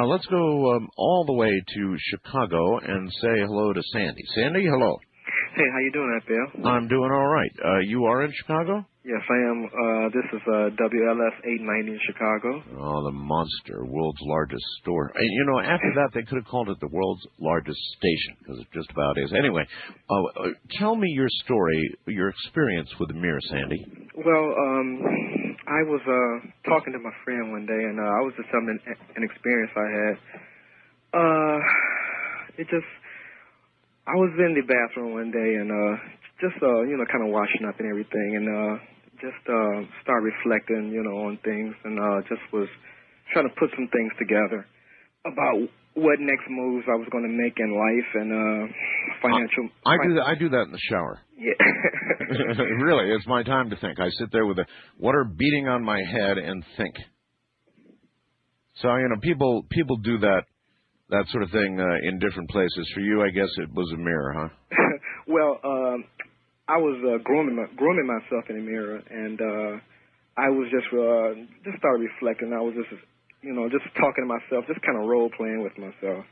Let's go all the way to Chicago and say hello to Sandy. Sandy, hello. Hey, how you doing out there? I'm doing all right. You are in Chicago? Yes, I am. This is WLS 890 in Chicago. Oh, the monster, world's largest store. And, you know, after that, they could have called it the world's largest station, because it just about is. Anyway, tell me your story, your experience with the mirror, Sandy. Well, I was talking to my friend one day, and I was just telling an experience I had. I was in the bathroom one day, and just kind of washing up and everything, and just start reflecting, on things, and just was trying to put some things together about what next moves I was going to make in life and financial. I do that in the shower. Yeah. Really, it's my time to think. I sit there with the water beating on my head and think. So, people do that sort of thing in different places. For you, I guess it was a mirror, huh? Well, I was grooming myself in the mirror, and I was just started reflecting. I was just talking to myself, just kind of role playing with myself.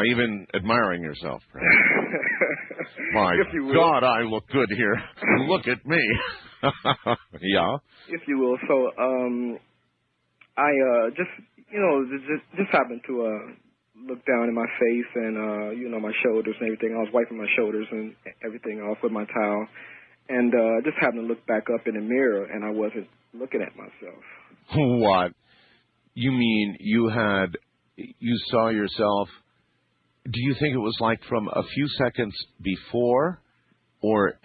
Even admiring yourself, perhaps. My God, I look good here. Look at me. Yeah. If you will. So, I just happened to look down in my face and my shoulders and everything. I was wiping my shoulders and everything off with my towel, and just happened to look back up in the mirror, and I wasn't looking at myself. What? You mean you saw yourself? Do you think it was like from a few seconds before, or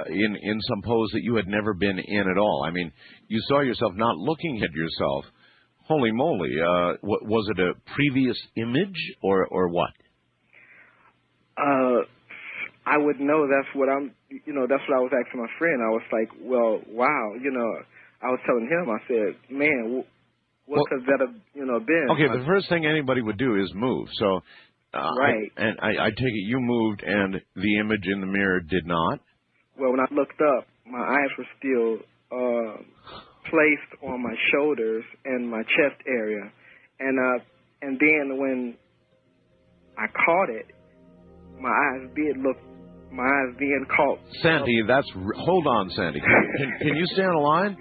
in some pose that you had never been in at all? I mean, you saw yourself not looking at yourself. Holy moly! Was it a previous image or what? I would know. That's what that's what I was asking my friend. I was like, well, wow. I was telling him. I said, man, what could that have been? Okay, the first thing anybody would do is move. So, right. I take it you moved, and the image in the mirror did not. Well, when I looked up, my eyes were still placed on my shoulders and my chest area, and then when I caught it, my eyes being caught. Sandy, hold on, Sandy. Can you stay on the line?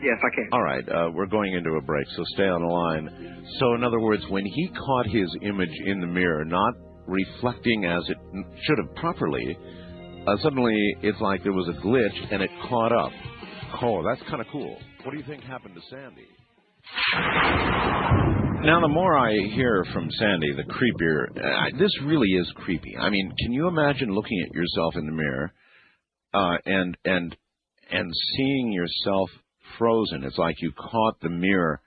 Yes, I can. All right, we're going into a break, so stay on the line. So, in other words, when he caught his image in the mirror, not reflecting as it should have properly, suddenly it's like there was a glitch and it caught up. Oh, that's kind of cool. What do you think happened to Sandy? Now, the more I hear from Sandy, the creepier. This really is creepy. I mean, can you imagine looking at yourself in the mirror and seeing yourself frozen? It's like you caught the mirror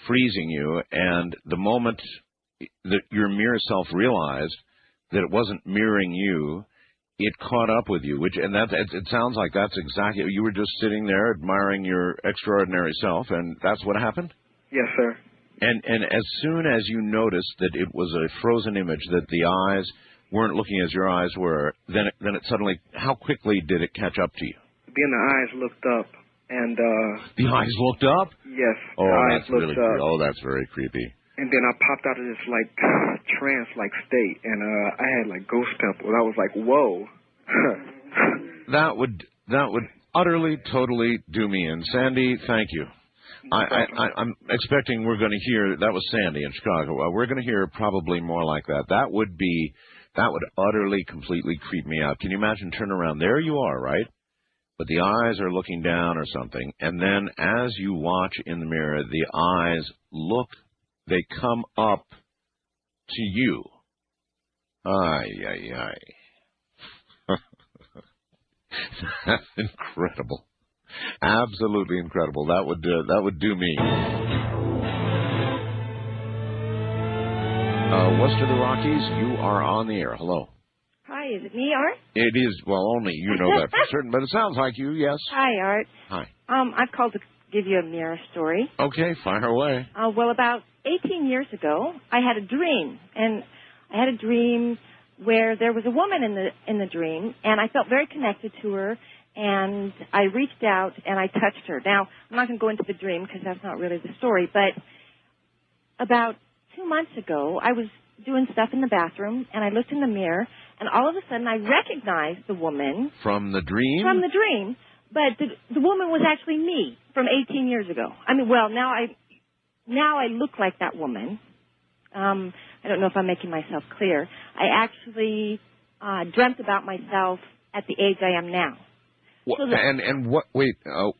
freezing you, and the moment that your mirror self realized that it wasn't mirroring you, it caught up with you, it sounds like that's exactly, you were just sitting there admiring your extraordinary self, and that's what happened? Yes, sir. And as soon as you noticed that it was a frozen image, that the eyes weren't looking as your eyes were, then it suddenly, how quickly did it catch up to you? Then the eyes looked up, and the eyes looked up? Yes. Oh, that's really creepy. Oh, that's very creepy. And then I popped out of this, trance-like state, and I had, ghost pimples. I was like, whoa. That would utterly, totally do me in. Sandy, thank you. I'm expecting we're going to hear, that was Sandy in Chicago. We're going to hear probably more like that. That would utterly, completely creep me out. Can you imagine, turn around, there you are, right? But the eyes are looking down or something, and then as you watch in the mirror, the eyes they come up to you. Ay, ay, ay. That's incredible. Absolutely incredible. That would do me. West of the Rockies, you are on the air. Hello. Hi, is it me, Art? It is. Well, only you know that for certain, but it sounds like you, yes. Hi, Art. Hi. I've called to give you a mirror story. Okay, fire away. Well, about 18 years ago, I had a dream, and I had a dream where there was a woman in the dream, and I felt very connected to her, and I reached out and I touched her. Now, I'm not going to go into the dream because that's not really the story, but about 2 months ago, I was doing stuff in the bathroom, and I looked in the mirror, and all of a sudden I recognized the woman. From the dream? From the dream. But the woman was actually me from 18 years ago. I mean, well, now I look like that woman. I don't know if I'm making myself clear. I actually dreamt about myself at the age I am now. What, So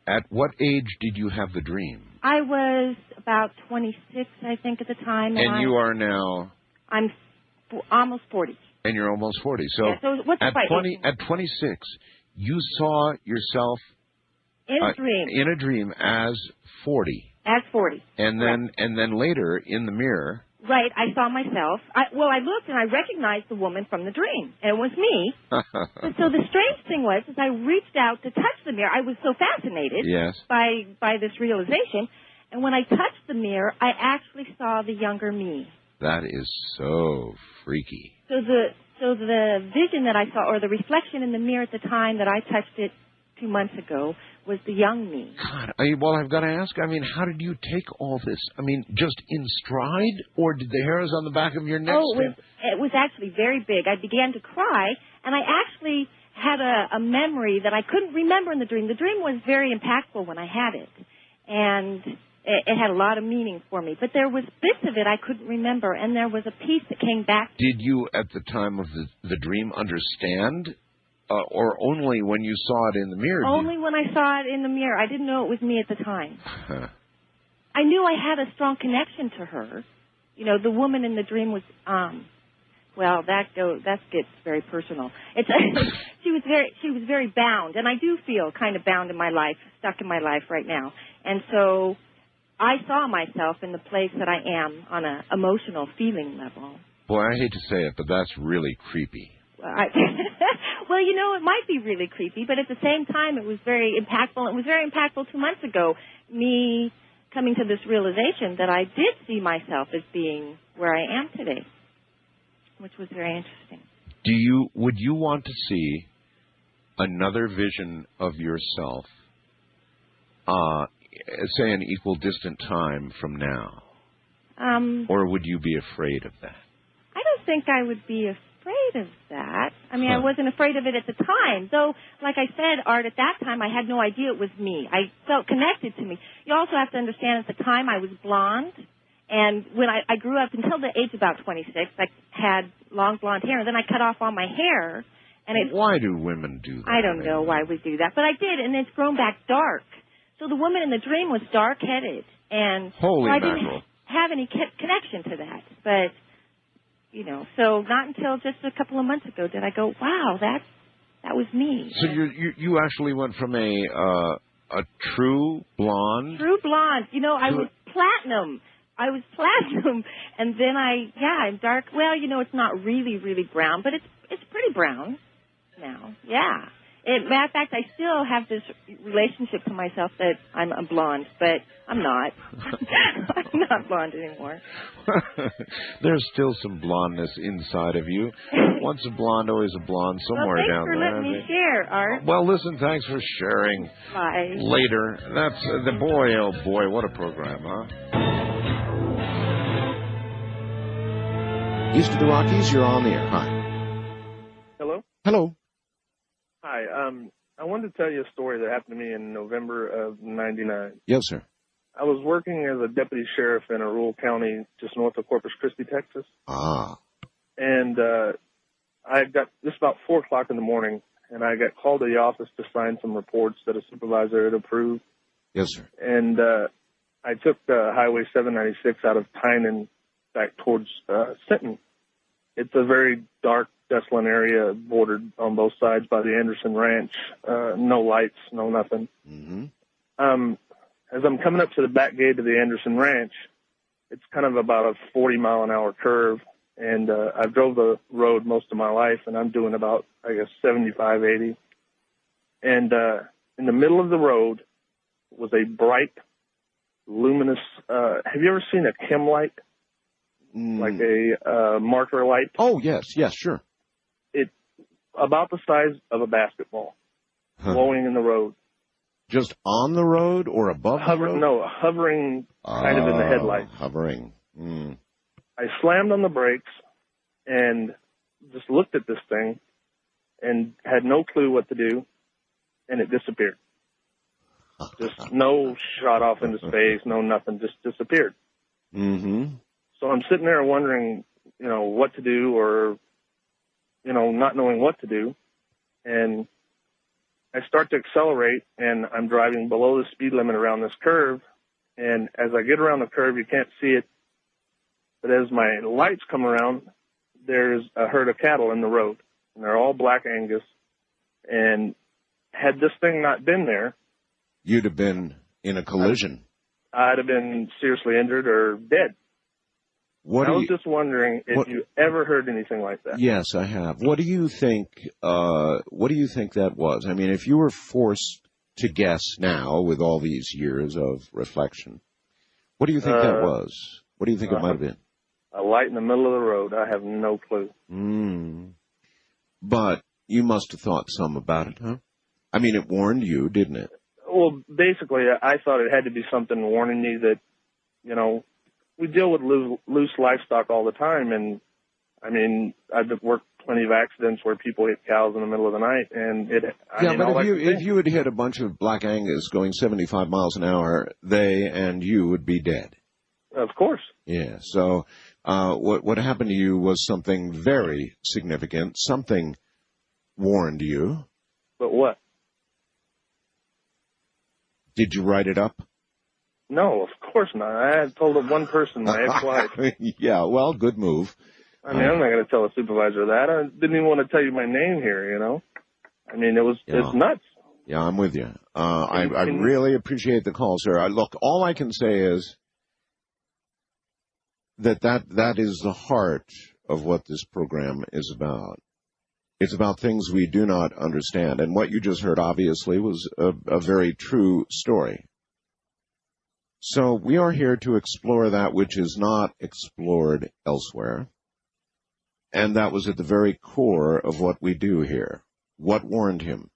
at what age did you have the dream? I was about 26, I think, at the time. And you are now? I'm almost 40. And you're almost 40. So, yeah, so what's at 26, you saw yourself in a dream. In a dream as 40. As 40. And then later in the mirror. Right, I saw myself. I looked and I recognized the woman from the dream, and it was me. And so the strange thing was, as I reached out to touch the mirror, I was so fascinated by this realization, and when I touched the mirror, I actually saw the younger me. That is so freaky. So the vision that I saw, or the reflection in the mirror at the time that I touched it 2 months ago, was the young me. God, I've got to ask, how did you take all this? Just in stride, or did the hairs on the back of your neck stand? It was actually very big. I began to cry, and I actually had a memory that I couldn't remember in the dream. The dream was very impactful when I had it, and it had a lot of meaning for me. But there was bits of it I couldn't remember, and there was a piece that came back. Did you, at the time of the dream, understand? Or only when you saw it in the mirror? Only when I saw it in the mirror. I didn't know it was me at the time. I knew I had a strong connection to her. You know, the woman in the dream was, that gets very personal. She was very bound, and I do feel kind of bound in my life, stuck in my life right now. And so I saw myself in the place that I am on an emotional feeling level. Boy, I hate to say it, but that's really creepy. Well, it might be really creepy, but at the same time, it was very impactful. It was very impactful 2 months ago, me coming to this realization that I did see myself as being where I am today, which was very interesting. Would you want to see another vision of yourself, say an equal distant time from now? Or would you be afraid of that? I don't think I would be afraid of that. I wasn't afraid of it at the time. Though, like I said, Art, at that time, I had no idea it was me. I felt connected to me. You also have to understand, at the time, I was blonde. And when I grew up until the age of about 26, I had long blonde hair. And then I cut off all my hair. And why do women do that? I don't know why we do that. But I did, and it's grown back dark. So the woman in the dream was dark-headed. And I didn't have any connection to that. But so not until just a couple of months ago did I go, wow, that was me. So you actually went from a true blonde? True blonde. I was platinum. And then I'm dark. Well, it's not really, really brown, but it's pretty brown now. Yeah. Matter of fact, I still have this relationship to myself that I'm a blonde, but I'm not. I'm not blonde anymore. There's still some blondness inside of you. Once a blonde, always a blonde, somewhere down there. Thanks for letting me share, Art. Well, listen, thanks for sharing. Bye. Later. That's the boy, oh boy, what a program, huh? East of the Rockies, you're on the air. Hi. Hello? Hello. Hi. I wanted to tell you a story that happened to me in November of '99. Yes, sir. I was working as a deputy sheriff in a rural county just north of Corpus Christi, Texas. Ah. And I got this about 4 o'clock in the morning, and I got called to the office to sign some reports that a supervisor had approved. Yes, sir. And I took Highway 796 out of Tynan back towards Sinton. It's a very dark, desolate area bordered on both sides by the Anderson Ranch. No lights, no nothing. Mm-hmm. As I'm coming up to the back gate of the Anderson Ranch, it's kind of about a 40-mile-an-hour curve, and I've drove the road most of my life, and I'm doing about, 75, 80. And in the middle of the road was a bright, luminous, have you ever seen a chem light? Like a marker light? Oh, yes, sure. It's about the size of a basketball, glowing in the road. Just on the road or above the road? No, hovering kind of in the headlights. Hovering. I slammed on the brakes and just looked at this thing and had no clue what to do, and it disappeared. Just no shot off into space, no nothing, just disappeared. Mm-hmm. So I'm sitting there wondering, what to do, or, not knowing what to do. And I start to accelerate, and I'm driving below the speed limit around this curve. And as I get around the curve, you can't see it, but as my lights come around, there's a herd of cattle in the road, and they're all black Angus. And had this thing not been there, you'd have been in a collision. I'd have been seriously injured or dead. I was just wondering if you ever heard anything like that. Yes, I have. What do you think? What do you think that was? I mean, if you were forced to guess now, with all these years of reflection, what do you think that was? What do you think it might have been? A light in the middle of the road. I have no clue. But you must have thought some about it, huh? I mean, it warned you, didn't it? Well, basically, I thought it had to be something warning me that, we deal with loose livestock all the time. And, I mean, I've worked plenty of accidents where people hit cows in the middle of the night. And if you had hit a bunch of black Angus going 75 miles an hour, they and you would be dead. Of course. Yeah. So what happened to you was something very significant. Something warned you. But what? Did you write it up? No, of course not. I had told it one person, my ex-wife. Yeah, well, good move. I mean, I'm not going to tell a supervisor that. I didn't even want to tell you my name here, I mean, it's nuts. Yeah, I'm with you. I really appreciate the call, sir. Look, all I can say is that is the heart of what this program is about. It's about things we do not understand. And what you just heard, obviously, was a very true story. So we are here to explore that which is not explored elsewhere. And that was at the very core of what we do here. What warned him?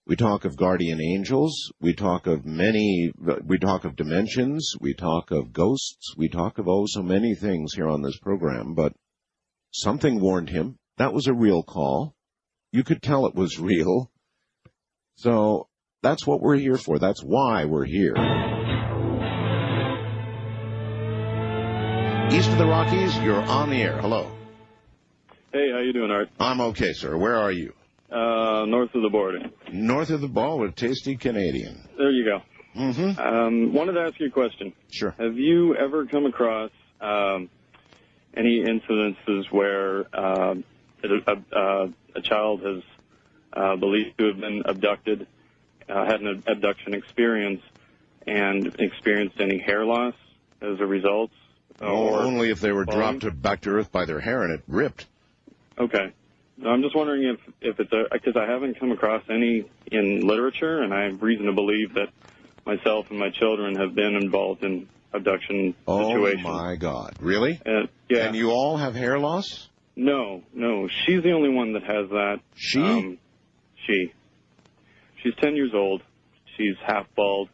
We talk of guardian angels. We talk of dimensions. We talk of ghosts. We talk of so many things here on this program. But something warned him. That was a real call. You could tell it was real. So that's what we're here for. That's why we're here. East of the Rockies, you're on the air. Hello. Hey, how you doing, Art? I'm okay, sir. Where are you? North of the border. North of the border with tasty Canadian. There you go. Mm-hmm. Wanted to ask you a question. Sure. Have you ever come across any incidences where a child has believed to have been abducted, had an abduction experience, and experienced any hair loss as a result? Only if they were dropped back to earth by their hair and it ripped. Okay. I'm just wondering if it's because I haven't come across any in literature, and I have reason to believe that myself and my children have been involved in abduction situations. Oh, my God. Really? Yeah. And you all have hair loss? No. She's the only one that has that. She? She's 10 years old. She's half bald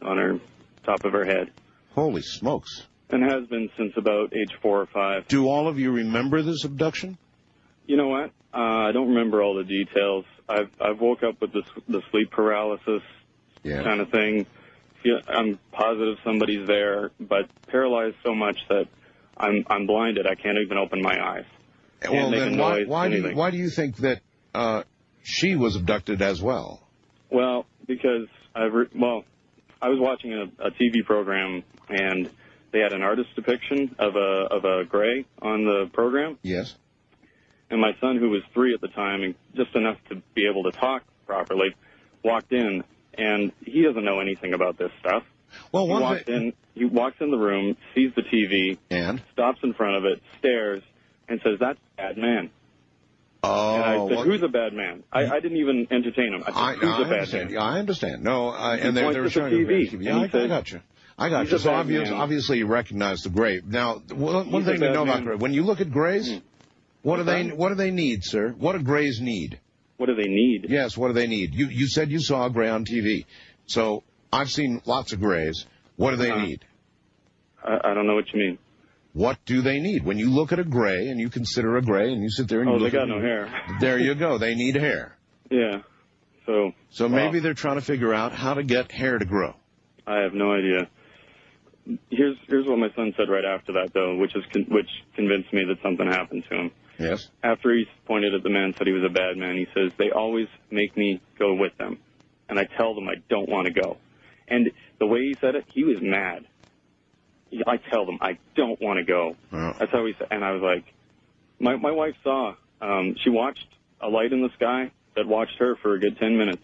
on her top of her head. Holy smokes. And has been since about age 4 or 5. Do all of you remember this abduction? You know what? I don't remember all the details. I've woke up with the sleep paralysis kind of thing. I'm positive somebody's there, but paralyzed so much that I'm blinded. I can't even open my eyes. Well, then why do you think that she was abducted as well? Well, because I was watching a TV program, and they had an artist depiction of a gray on the program. Yes. And my son, who was 3 at the time, and just enough to be able to talk properly, walked in, and he doesn't know anything about this stuff. Well, he walks in the room, sees the TV, and stops in front of it, stares, and says, "That's a bad man." Oh. And I said, "Who's a bad man?" I didn't even entertain him. I said, "Who's a bad man?" Yeah, I understand. No, and they're showing the TV. Yeah, I got you. I got you. So obviously you recognize the gray. Now, one thing to know about gray, when you look at grays, what do they need, sir? What do grays need? What do they need? Yes, what do they need? You said you saw a gray on TV. So I've seen lots of grays. What do they need? I don't know what you mean. What do they need? When you look at a gray and you consider a gray and you sit there and you look they got no hair. There you go. They need hair. Yeah. So maybe they're trying to figure out how to get hair to grow. I have no idea. Here's what my son said right after that, though, which convinced me that something happened to him. Yes. After he pointed at the man, said he was a bad man, he says, they always make me go with them. And I tell them I don't want to go. And the way he said it, he was mad. I tell them I don't want to go. Oh. That's how he said. And I was like, my wife saw. She watched a light in the sky that watched her for a good 10 minutes.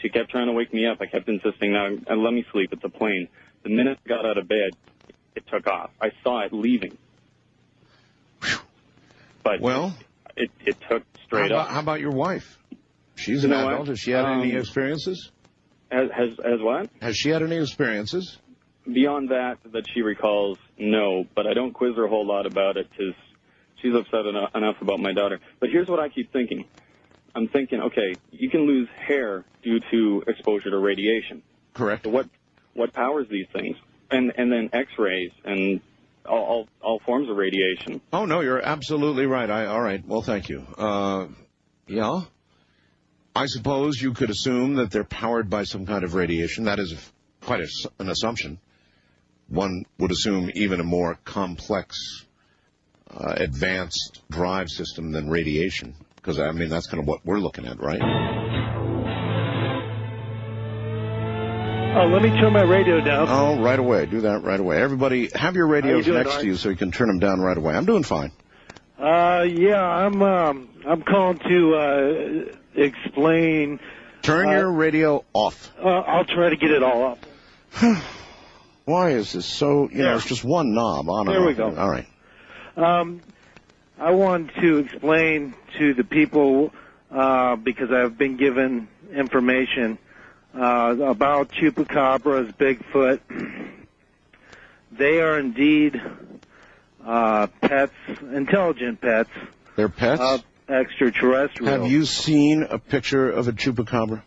She kept trying to wake me up. I kept insisting, "No, let me sleep. It's a plane." The minute I got out of bed, it took off. I saw it leaving. But it took straight up. How about your wife? She's an adult. Has she had any experiences? Has what? Has she had any experiences? Beyond that she recalls, no. But I don't quiz her a whole lot about it because she's upset enough about my daughter. But here's what I keep thinking. I'm thinking, okay, you can lose hair due to exposure to radiation. Correct. So what powers these things? And then X-rays and all forms of radiation. Oh, no, you're absolutely right. All right. Well, thank you. Yeah. I suppose you could assume that they're powered by some kind of radiation. That is quite an assumption. One would assume even a more complex, advanced drive system than radiation. Because, I mean, that's kind of what we're looking at, right? Oh, let me turn my radio down. Oh, right away. Do that right away. Everybody, have your radios next to you so you can turn them down right away. I'm doing fine. Yeah, I'm calling to explain. Turn your radio off. I'll try to get it all up. Why is this so, it's just one knob on and off. There we go. All right. I want to explain to the people, because I've been given information about chupacabras, Bigfoot. They are indeed pets, intelligent pets. They're pets? Extraterrestrial. Have you seen a picture of a chupacabra?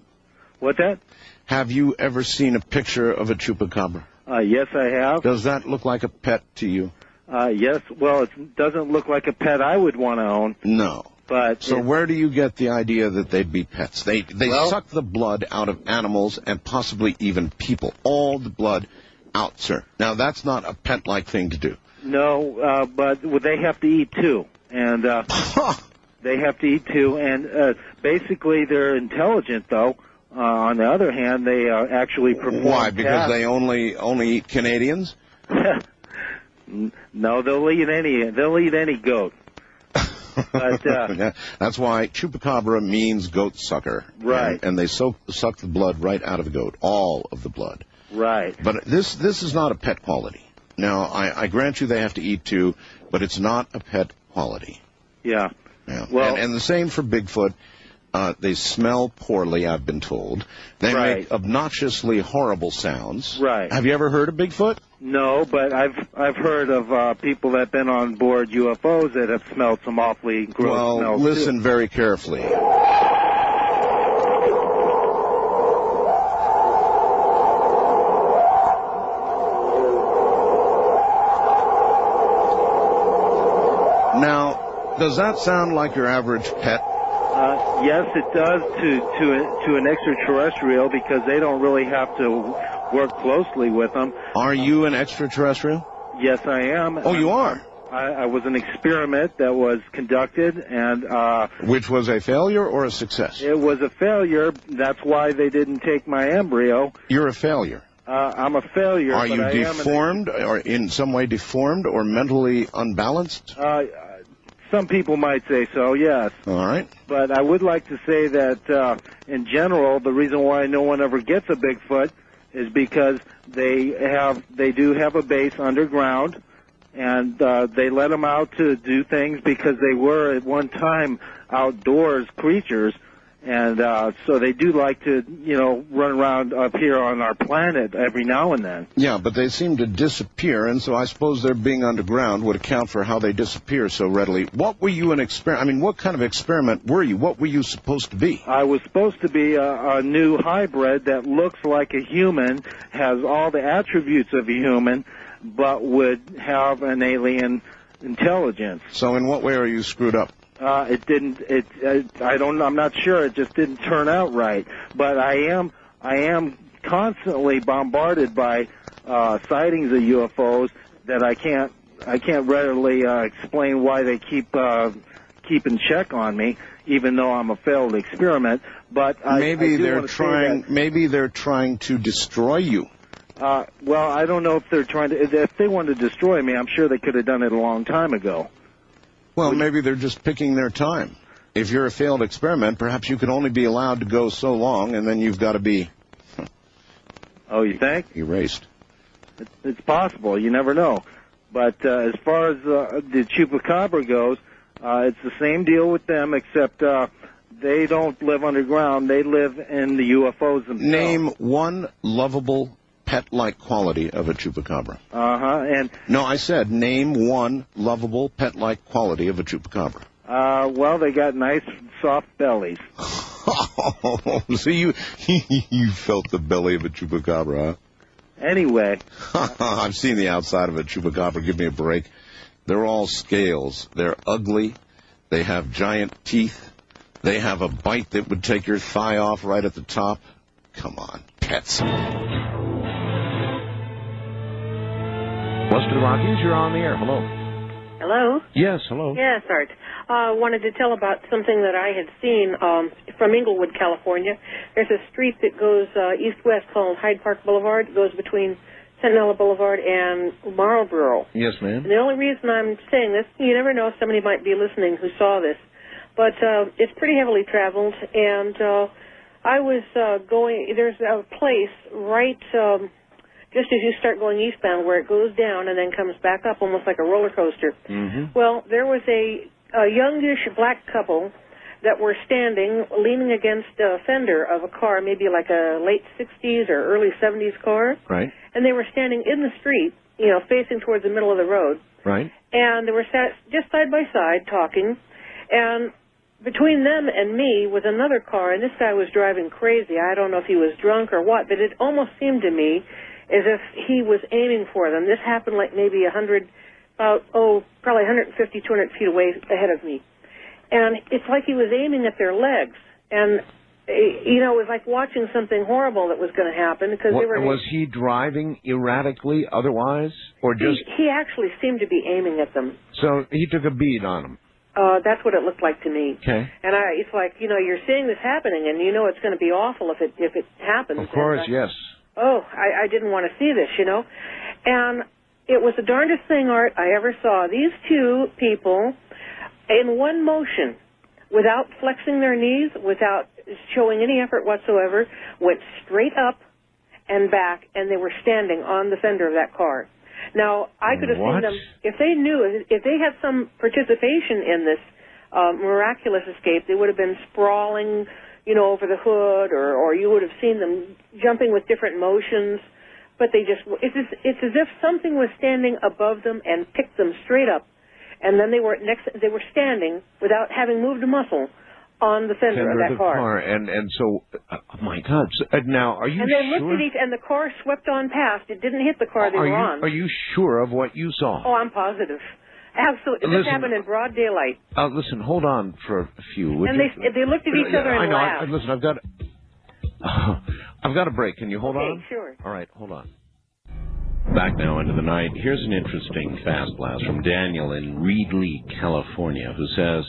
What that? Have you ever seen a picture of a chupacabra? Yes, I have. Does that look like a pet to you? Yes. Well, it doesn't look like a pet I would want to own. No. But so where do you get the idea that they'd be pets? They suck the blood out of animals and possibly even people. All the blood out, sir. Now, that's not a pet-like thing to do. No, but they have to eat, too. And they have to eat, too. And basically, they're intelligent, though. On the other hand, they actually perform Why? Because tasks. they only eat Canadians? No, they'll eat any goat. But, that's why chupacabra means goat sucker. Right. And they suck the blood right out of the goat, all of the blood. Right. But this is not a pet quality. Now, I grant you they have to eat too, but it's not a pet quality. Yeah. Yeah. Well, and the same for Bigfoot. They smell poorly, I've been told. They right. make obnoxiously horrible sounds. Right. Have you ever heard of Bigfoot? No, but I've heard of people that have been on board UFOs that have smelled some awfully gross smells. Well, listen too. very carefully. Now, does that sound like your average pet? Yes, it does to an extraterrestrial because they don't really have to work closely with them. Are you an extraterrestrial? Yes, I am. Oh, you are? I was an experiment that was conducted, and which was a failure or a success? It was a failure. That's why they didn't take my embryo. You're a failure. I'm a failure. Are you deformed, or in some way deformed, or mentally unbalanced? Some people might say so, yes. All right. But I would like to say that, in general, the reason why no one ever gets a Bigfoot is because they do have a base underground, and they let them out to do things because they were at one time outdoors creatures, and so they do like to, run around up here on our planet every now and then. Yeah, but they seem to disappear, and so I suppose their being underground would account for how they disappear so readily. What were you what kind of experiment were you? What were you supposed to be? I was supposed to be a new hybrid that looks like a human, has all the attributes of a human, but would have an alien intelligence. So in what way are you screwed up? It didn't. I'm not sure. It just didn't turn out right. But I am constantly bombarded by sightings of UFOs that I can't readily explain why they keep in check on me, even though I'm a failed experiment. But maybe they're trying to destroy you. Well, I don't know if they're trying to. If they wanted to destroy me, I'm sure they could have done it a long time ago. Well, maybe they're just picking their time. If you're a failed experiment, perhaps you can only be allowed to go so long, and then you've got to be... Oh, you think? Erased. It's possible. You never know. But as far as the Chupacabra goes, it's the same deal with them, except they don't live underground. They live in the UFOs themselves. Name one lovable pet-like quality of a Chupacabra. And no, I said name one lovable pet-like quality of a Chupacabra. Well, they got nice, soft bellies. So you felt the belly of a Chupacabra, huh? Anyway. I've seen the outside of a Chupacabra. Give me a break. They're all scales. They're ugly. They have giant teeth. They have a bite that would take your thigh off right at the top. Come on, pets. West of the Rockies, you're on the air. Hello. Hello? Yes, hello. Yes, Art. Wanted to tell about something that I had seen from Inglewood, California. There's a street that goes east-west called Hyde Park Boulevard. It goes between Centinela Boulevard and Marlboro. Yes, ma'am. And the only reason I'm saying this, you never know, somebody might be listening who saw this, but it's pretty heavily traveled, and I was there's a place right... just as you start going eastbound, where it goes down and then comes back up almost like a roller coaster. Mm-hmm. Well, there was a youngish black couple that were standing, leaning against a fender of a car, maybe like a late 60s or early 70s car. Right. And they were standing in the street, facing towards the middle of the road. Right. And they were sat just side by side talking. And between them and me was another car, and this guy was driving crazy. I don't know if he was drunk or what, but it almost seemed to me as if he was aiming for them. This happened like maybe probably 150, 200 feet away ahead of me. And it's like he was aiming at their legs. And, it was like watching something horrible that was going to happen. Because was he driving erratically otherwise? Or just... He actually seemed to be aiming at them. So he took a bead on them. That's what it looked like to me. Okay. And it's like, you're seeing this happening, and it's going to be awful if it happens. Of course, yes. Oh, I didn't want to see this, And it was the darndest thing, Art, I ever saw. These two people, in one motion, without flexing their knees, without showing any effort whatsoever, went straight up and back, and they were standing on the fender of that car. Now, I could have seen them, if they had some participation in this miraculous escape, they would have been sprawling, over the hood, or you would have seen them jumping with different motions, but it's as if something was standing above them and picked them straight up, and then they were standing without having moved a muscle on the fender of that car. And so, oh my God! So, now, are you sure? And they sure? looked at and the car swept on past. It didn't hit the car they were on. Are you sure of what you saw? Oh, I'm positive. Absolutely. This happened in broad daylight. Listen, hold on for a few. And they looked at each other and laughed. Listen, I've got a break. Can you hold on? Sure. All right, hold on. Back now into the night. Here's an interesting fast blast from Daniel in Reedley, California, who says,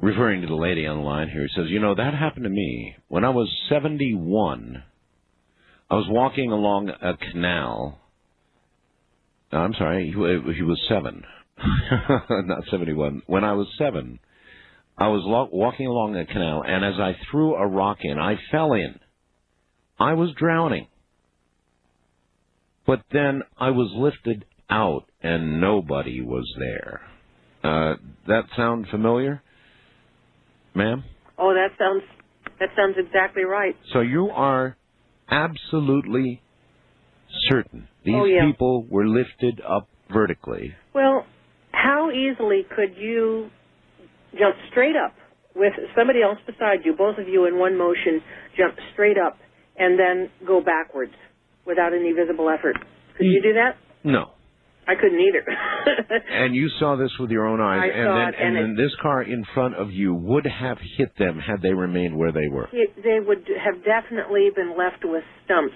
referring to the lady on the line here, he says, that happened to me. When I was 71, I was walking along a canal. I'm sorry, he was 7. Not 71. When I was 7, I was walking along a canal, and as I threw a rock in, I fell in. I was drowning. But then I was lifted out, and nobody was there. That sound familiar, ma'am? Oh, that sounds exactly right. So you are absolutely certain these people were lifted up vertically? Well, how easily could you jump straight up with somebody else beside you, both of you in one motion, jump straight up and then go backwards without any visible effort? Could you do that? No. I couldn't either. And you saw this with your own eyes, and then this car in front of you would have hit them had they remained where they were. They would have definitely been left with stumps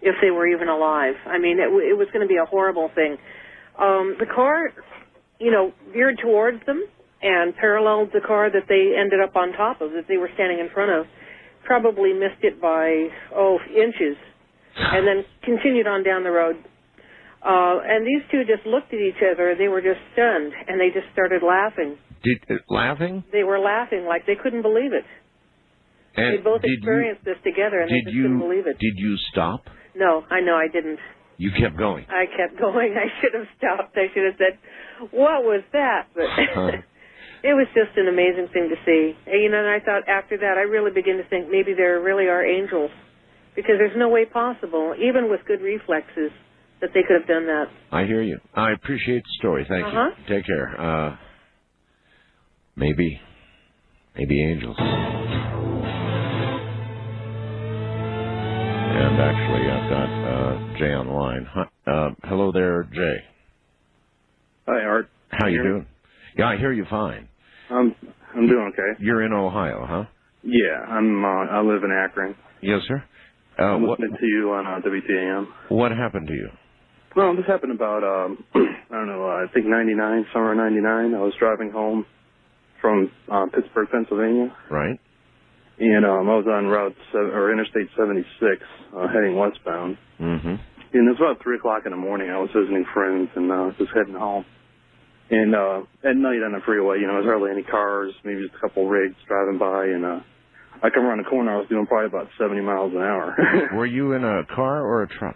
if they were even alive. I mean, it was going to be a horrible thing. The car, veered towards them and paralleled the car that they ended up on top of, that they were standing in front of. Probably missed it by, inches, and then continued on down the road. And these two just looked at each other. They were just stunned, and they just started laughing. Laughing? They were laughing like they couldn't believe it. And they both experienced this together, and they just couldn't believe it. Did you stop? No, I know I didn't. You kept going. I kept going. I should have stopped. I should have said, "What was that?" But it was just an amazing thing to see. And I thought after that, I really began to think maybe there really are angels, because there's no way possible, even with good reflexes, that they could have done that. I hear you. I appreciate the story. Thank you. Take care. Maybe angels. And actually, I've got Jay on the line. Hello there, Jay. Hi, Art. How you doing? Yeah, I hear you fine. I'm doing okay. You're in Ohio, huh? Yeah, I live in Akron. Yes, sir. I'm listening to you on WTAM. What happened to you? Well, this happened about, I think 99, summer 99. I was driving home from Pittsburgh, Pennsylvania. Right. And I was on Interstate 76, heading westbound. Mm-hmm. And it was about 3 o'clock in the morning. I was visiting friends and just heading home. And at night on the freeway, there's hardly any cars, maybe just a couple rigs driving by. And I come around the corner, I was doing probably about 70 miles an hour. Were you in a car or a truck?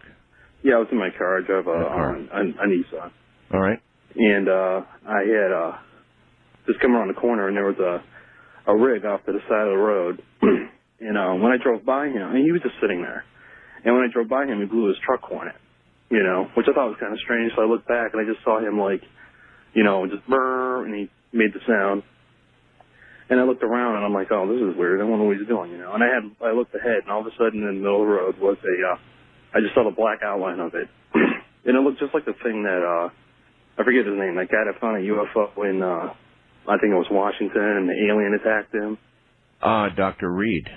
Yeah, I was in my car. I drove a Nissan. All right. And I had just come around the corner, and there was a rig off to the side of the road. And when I drove by him, and he was just sitting there. And when I drove by him, he blew his truck horn, which I thought was kind of strange. So I looked back, and I just saw him, just brrr, and he made the sound. And I looked around, and I'm like, oh, this is weird. I wonder what he's doing, And I looked ahead, and all of a sudden in the middle of the road was I just saw the black outline of it. And it looked just like the thing that, I forget his name, that guy that found a UFO in, I think it was Washington, and the alien attacked him. Dr. Reed.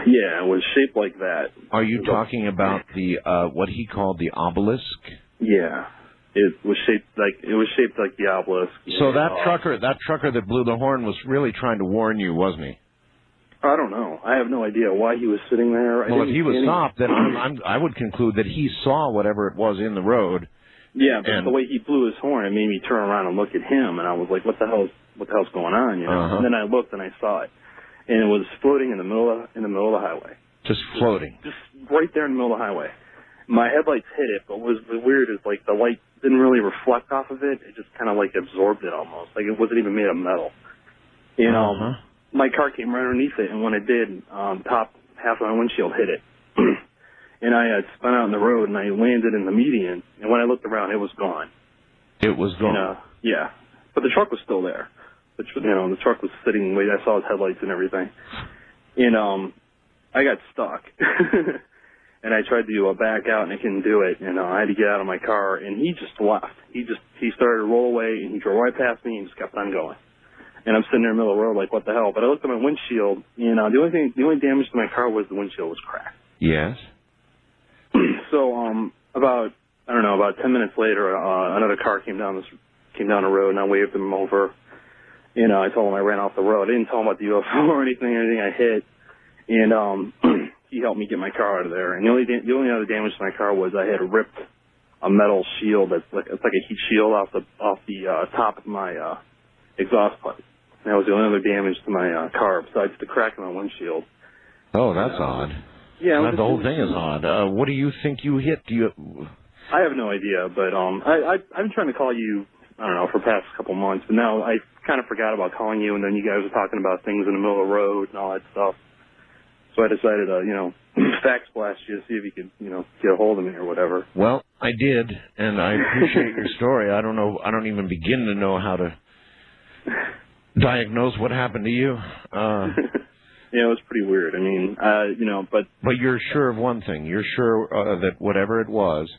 Yeah, it was shaped like that. Are you talking about the, what he called the obelisk? Yeah. It was shaped like the obelisk. So that trucker that blew the horn was really trying to warn you, wasn't he? I don't know. I have no idea why he was sitting there. Well, if he was stopped, then I would conclude that he saw whatever it was in the road. Yeah, but the way he blew his horn, it made me turn around and look at him, and I was like, "What the hell's going on?" And then I looked and I saw it, and it was floating in the middle of the highway. Just floating. Just right there in the middle of the highway. My headlights hit it, but what was weird is the light didn't really reflect off of it. It just kind of absorbed it almost. It wasn't even made of metal. My car came right underneath it, and when it did, top half of my windshield hit it. And I had spun out on the road, and I landed in the median, and when I looked around, it was gone. It was gone? Yeah. But the truck was still there. The truck was sitting, I saw his headlights and everything. And I got stuck. And I tried to back out, and I couldn't do it, and I had to get out of my car, and he just left. He started to roll away, and he drove right past me and just kept on going. And I'm sitting there in the middle of the road like, what the hell? But I looked at my windshield, and the only damage to my car was the windshield was cracked. Yes. So about 10 minutes later, another car came down the road, and I waved him over. I told him I ran off the road. I didn't tell him about the UFO or anything I hit. And he helped me get my car out of there. And the only other damage to my car was I had ripped a metal shield it's like a heat shield off the top of my exhaust pipe. And that was the only other damage to my car besides the crack in my windshield. Oh, that's odd. Yeah, the whole thing is odd. What do you think you hit? I have no idea, but I've been trying to call you, I don't know, for the past couple months, but now I kind of forgot about calling you, and then you guys were talking about things in the middle of the road and all that stuff. So I decided to, fax blast you to see if you could, get a hold of me or whatever. Well, I did, and I appreciate your story. I don't even begin to know how to diagnose what happened to you. Yeah, it was pretty weird. I mean, but... But you're sure of one thing. You're sure that whatever it was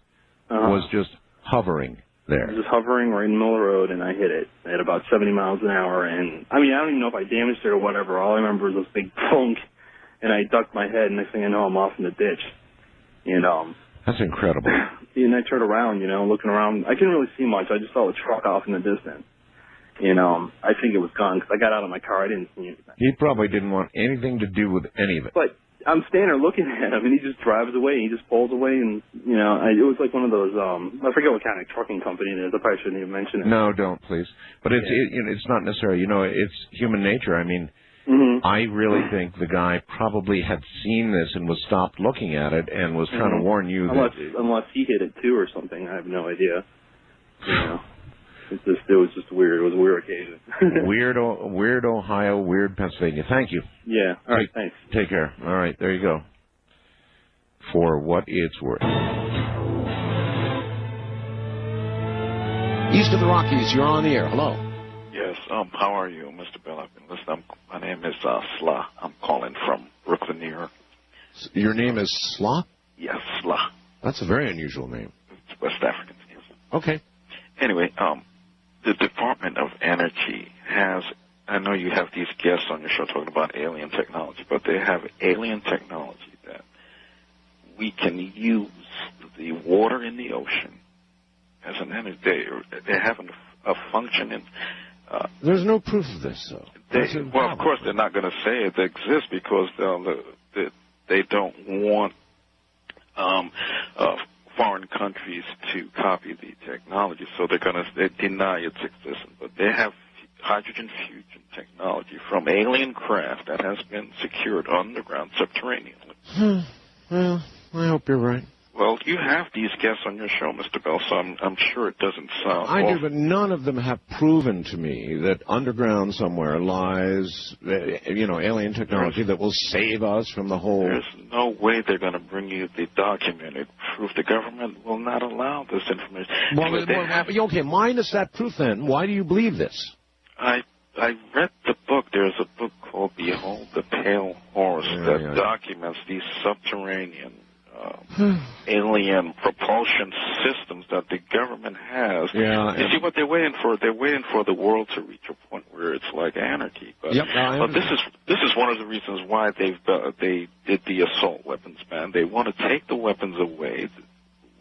was just hovering there. It was just hovering right in the middle of the road, and I hit it at about 70 miles an hour. And, I mean, I don't even know if I damaged it or whatever. All I remember was this big thunk, and I ducked my head, and next thing I know, I'm off in the ditch. And, that's incredible. And I turned around, looking around. I couldn't really see much. I just saw the truck off in the distance. I think it was gone because I got out of my car. I didn't see anything. He probably didn't want anything to do with any of it. But I'm standing there looking at him, and he just drives away. He just pulls away, and, it was like one of those, I forget what kind of trucking company it is. I probably shouldn't even mention it. No, don't, please. But it's not necessarily, it's human nature. I mean, I really think the guy probably had seen this and was stopped looking at it and was trying to warn you. Unless he hit it, too, or something. I have no idea. It was just weird. It was a weird occasion. weird Ohio, weird Pennsylvania. Thank you. Yeah. All right. Thanks. Take care. All right. There you go. For what it's worth. East of the Rockies, you're on the air. Hello. Yes. How are you, Mr. Bell? I've been listening. My name is Sla. I'm calling from Brooklyn, New York. Your name is Sla? Yes, Sla. That's a very unusual name. It's West African. Yes. Okay. Anyway, the Department of Energy has, I know you have these guests on your show talking about alien technology, but they have alien technology that we can use the water in the ocean as an energy. They have a function in... There's no proof of this, though. Well, of course, they're not going to say it exists because they don't want foreign countries to copy the technology, so they deny its existence. But they have hydrogen fusion technology from alien craft that has been secured underground subterraneously. Well, I hope you're right. Well, you have these guests on your show, Mr. Bell, so I'm sure it doesn't sound I do, but none of them have proven to me that underground somewhere lies, alien technology that will save us from the whole... There's no way they're going to bring you the documented proof. The government will not allow this information. Okay, minus that proof then. Why do you believe this? I read the book. There's a book called Behold the Pale Horse that documents these subterranean alien propulsion systems that the government has. Yeah, you see what they're waiting for? They're waiting for the world to reach a point where it's like anarchy. But, but this is one of the reasons why they did the assault weapons ban. They want to take the weapons away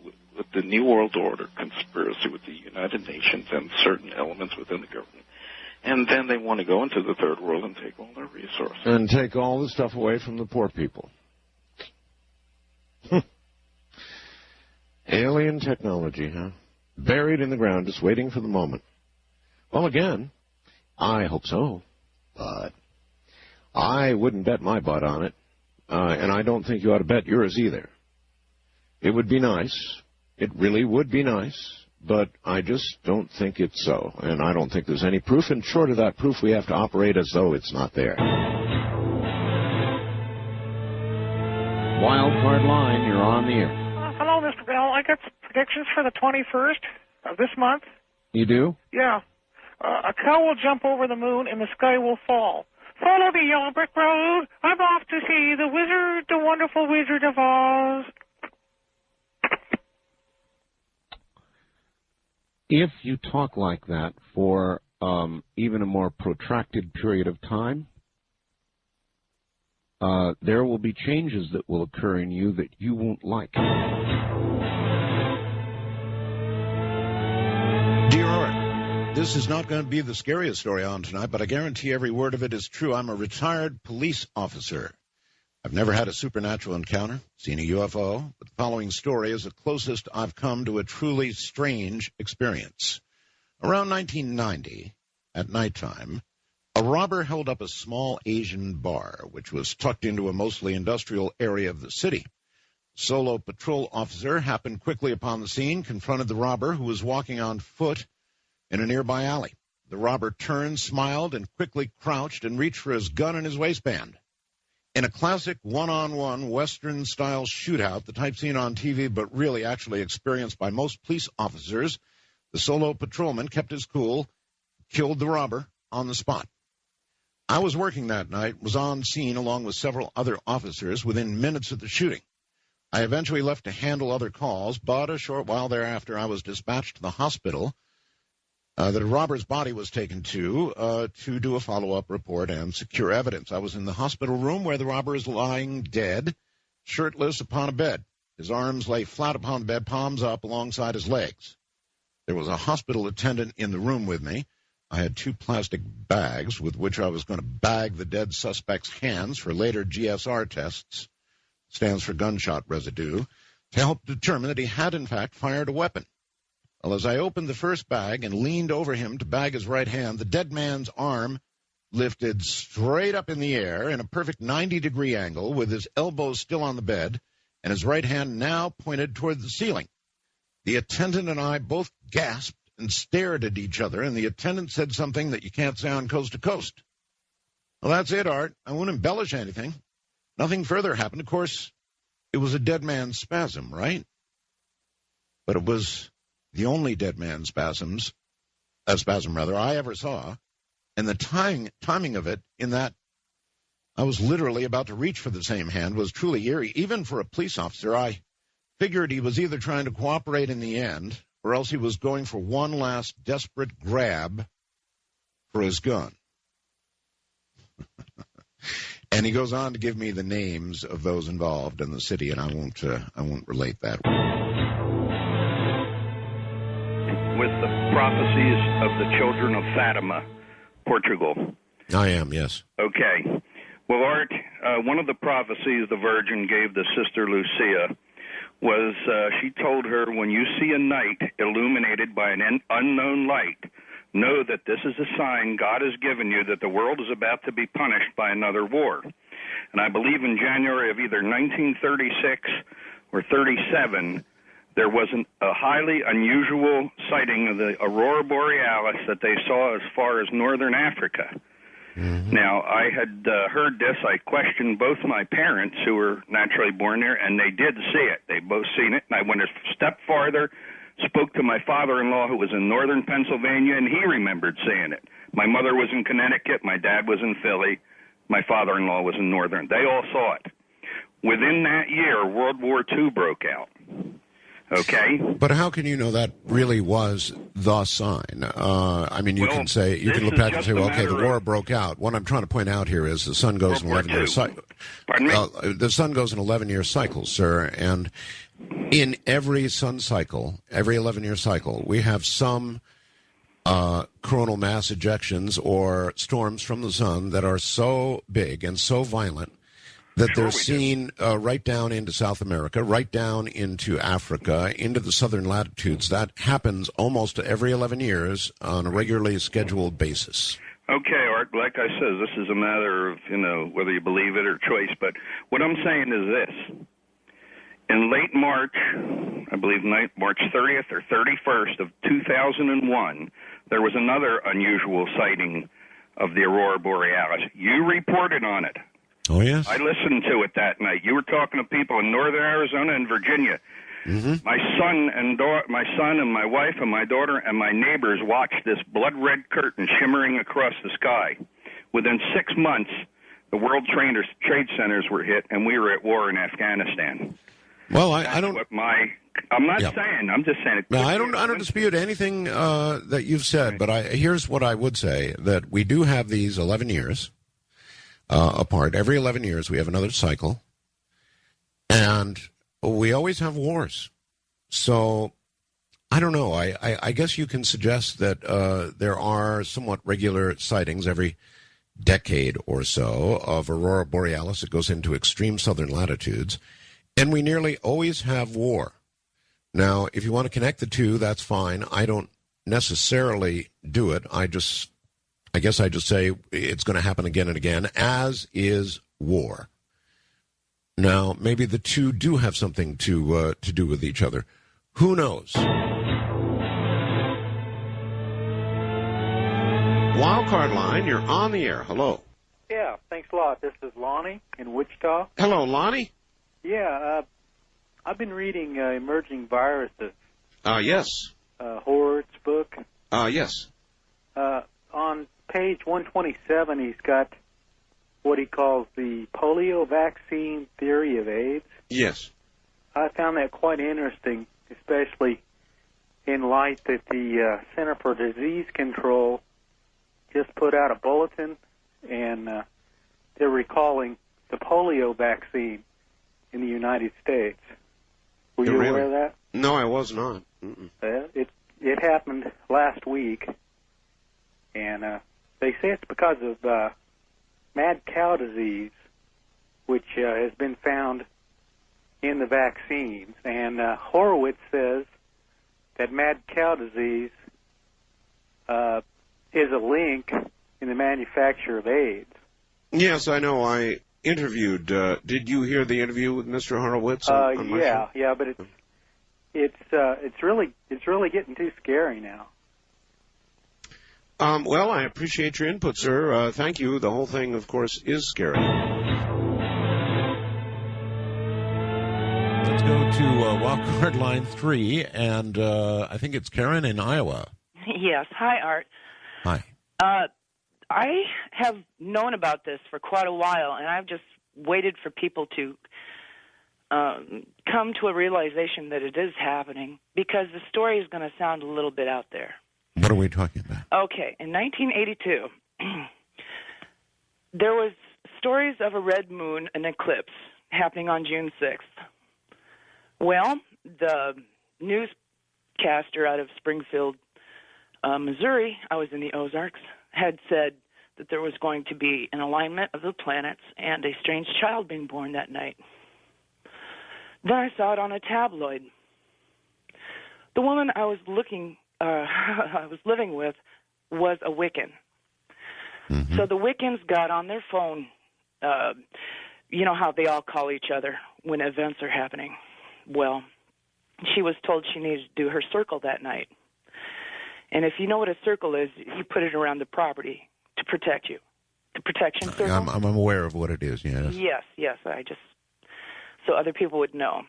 with the New World Order conspiracy with the United Nations and certain elements within the government. And then they want to go into the third world and take all their resources. And take all the stuff away from the poor people. Alien technology, huh? Buried in the ground, just waiting for the moment. Well, again, I hope so, but I wouldn't bet my butt on it, and I don't think you ought to bet yours either. It would be nice. It really would be nice, but I just don't think it's so, and I don't think there's any proof, and short of that proof, we have to operate as though it's not there. Wild card line, you're on the air. Hello, Mr. Bell. I got predictions for the 21st of this month. You do? Yeah. A cow will jump over the moon and the sky will fall. Follow the yellow brick road. I'm off to see the wizard, the wonderful Wizard of Oz. If you talk like that for even a more protracted period of time, there will be changes that will occur in you that you won't like. Dear Art, this is not going to be the scariest story on tonight, but I guarantee every word of it is true. I'm a retired police officer. I've never had a supernatural encounter, seen a UFO, but the following story is the closest I've come to a truly strange experience. Around 1990, at nighttime, a robber held up a small Asian bar, which was tucked into a mostly industrial area of the city. A solo patrol officer happened quickly upon the scene, confronted the robber, who was walking on foot in a nearby alley. The robber turned, smiled, and quickly crouched and reached for his gun in his waistband. In a classic one-on-one Western-style shootout, the type seen on TV but really actually experienced by most police officers, the solo patrolman kept his cool, killed the robber on the spot. I was working that night, was on scene along with several other officers within minutes of the shooting. I eventually left to handle other calls, but a short while thereafter I was dispatched to the hospital that a robber's body was taken to do a follow-up report and secure evidence. I was in the hospital room where the robber is lying dead, shirtless upon a bed. His arms lay flat upon the bed, palms up alongside his legs. There was a hospital attendant in the room with me. I had 2 plastic bags with which I was going to bag the dead suspect's hands for later GSR tests, stands for gunshot residue, to help determine that he had, in fact, fired a weapon. Well, as I opened the first bag and leaned over him to bag his right hand, the dead man's arm lifted straight up in the air in a perfect 90-degree angle with his elbows still on the bed and his right hand now pointed toward the ceiling. The attendant and I both gasped and stared at each other, and the attendant said something that you can't say on coast to coast. Well, that's it, Art. I won't embellish anything. Nothing further happened. Of course, it was a dead man's spasm, right? But it was the only dead man's spasm I ever saw, and the timing of it in that I was literally about to reach for the same hand was truly eerie. Even for a police officer, I figured he was either trying to cooperate in the end or else he was going for one last desperate grab for his gun. And he goes on to give me the names of those involved in the city, and I won't relate that. With the prophecies of the children of Fatima, Portugal. I am, yes. Okay. Well, Art, one of the prophecies the Virgin gave to Sister Lucia was she told her, when you see a night illuminated by an unknown light, know that this is a sign God has given you that the world is about to be punished by another war. And I believe in January of either 1936 or 37, there was a highly unusual sighting of the Aurora Borealis that they saw as far as northern Africa. Mm-hmm. Now, I had heard this. I questioned both my parents, who were naturally born there, and they did see it. They both seen it. And I went a step farther, spoke to my father-in-law, who was in northern Pennsylvania, and he remembered seeing it. My mother was in Connecticut. My dad was in Philly. My father-in-law was in northern. They all saw it. Within that year, World War II broke out. Okay. But how can you know that really was the sign? I mean, you can say, you can look back and say, well, okay, the war broke out. What I'm trying to point out here is the sun goes in 11-year cycles. Pardon me? The sun goes in 11-year cycles, sir, and in every sun cycle, every 11-year cycle, we have some coronal mass ejections or storms from the sun that are so big and so violent that they're seen right down into South America, right down into Africa, into the southern latitudes. That happens almost every 11 years on a regularly scheduled basis. Okay, Art, like I said, this is a matter of, whether you believe it or choice. But what I'm saying is this. In late March, I believe March 30th or 31st of 2001, there was another unusual sighting of the Aurora Borealis. You reported on it. Oh, yes. I listened to it that night. You were talking to people in northern Arizona and Virginia. Mm-hmm. My son and my wife and my daughter and my neighbors watched this blood-red curtain shimmering across the sky. Within 6 months, the World Trade Centers were hit, and we were at war in Afghanistan. Well, I don't. I'm not saying. I'm just saying. No, I don't dispute anything that you've said, but here's what I would say: that we do have these 11 years. Apart. Every 11 years, we have another cycle, and we always have wars. So, I don't know. I guess you can suggest that there are somewhat regular sightings every decade or so of Aurora Borealis. It goes into extreme southern latitudes, and we nearly always have war. Now, if you want to connect the two, that's fine. I don't necessarily do it. I guess I just say it's going to happen again and again, as is war. Now, maybe the two do have something to do with each other. Who knows? Wildcard line, you're on the air. Hello. Yeah, thanks a lot. This is Lonnie in Wichita. Hello, Lonnie. Yeah, I've been reading Emerging Viruses. Yes. Howard's book. Yes. On page 127, he's got what he calls the polio vaccine theory of AIDS. Yes. I found that quite interesting, especially in light that the Center for Disease Control just put out a bulletin, and they're recalling the polio vaccine in the United States. Were you aware of that? No, I was not. It happened last week, and they say it's because of mad cow disease, which has been found in the vaccines. And Horowitz says that mad cow disease is a link in the manufacture of AIDS. Yes, I know. I interviewed. Did you hear the interview with Mr. Horowitz? Yeah, but it's really getting too scary now. Well, I appreciate your input, sir. Thank you. The whole thing, of course, is scary. Let's go to wildcard line 3, and I think it's Karen in Iowa. Yes. Hi, Art. Hi. I have known about this for quite a while, and I've just waited for people to come to a realization that it is happening, because the story is going to sound a little bit out there. What are we talking about? Okay, in 1982, there was stories of a red moon, an eclipse, happening on June 6th. Well, the newscaster out of Springfield, Missouri, I was in the Ozarks, had said that there was going to be an alignment of the planets and a strange child being born that night. Then I saw it on a tabloid. The woman I was living with was a Wiccan. Mm-hmm. So the Wiccans got on their phone. You know how they all call each other when events are happening. Well, she was told she needed to do her circle that night. And if you know what a circle is, you put it around the property to protect you. The protection circle? I'm aware of what it is, yes. Yes. So other people would know.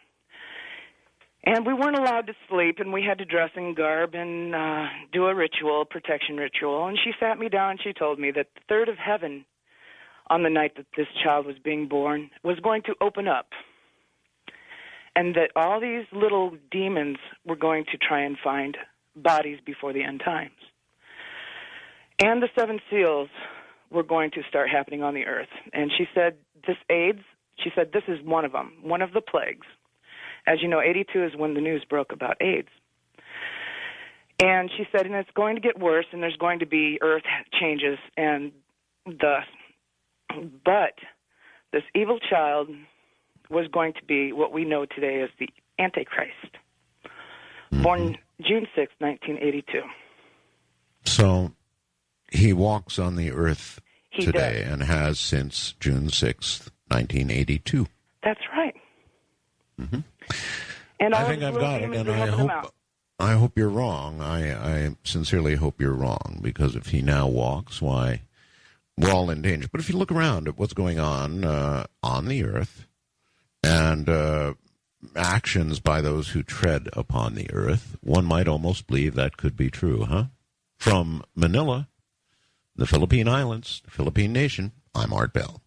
And we weren't allowed to sleep, and we had to dress in garb and do a ritual, protection ritual. And she sat me down and she told me that the third of heaven, on the night that this child was being born, was going to open up. And that all these little demons were going to try and find bodies before the end times. And the 7 seals were going to start happening on the earth. And she said, this AIDS, she said, this is one of them, one of the plagues. As you know, 82 is when the news broke about AIDS. And she said, and it's going to get worse, and there's going to be earth changes, and thus. But this evil child was going to be what we know today as the Antichrist, born June 6, 1982. So he walks on the earth today and has since June 6, 1982. That's right. Mm-hmm. And I think I've got it, and I hope you're wrong. I sincerely hope you're wrong, because if he now walks, why, we're all in danger. But if you look around at what's going on the earth, and actions by those who tread upon the earth, one might almost believe that could be true, huh? From Manila, the Philippine Islands, the Philippine nation, I'm Art Bell.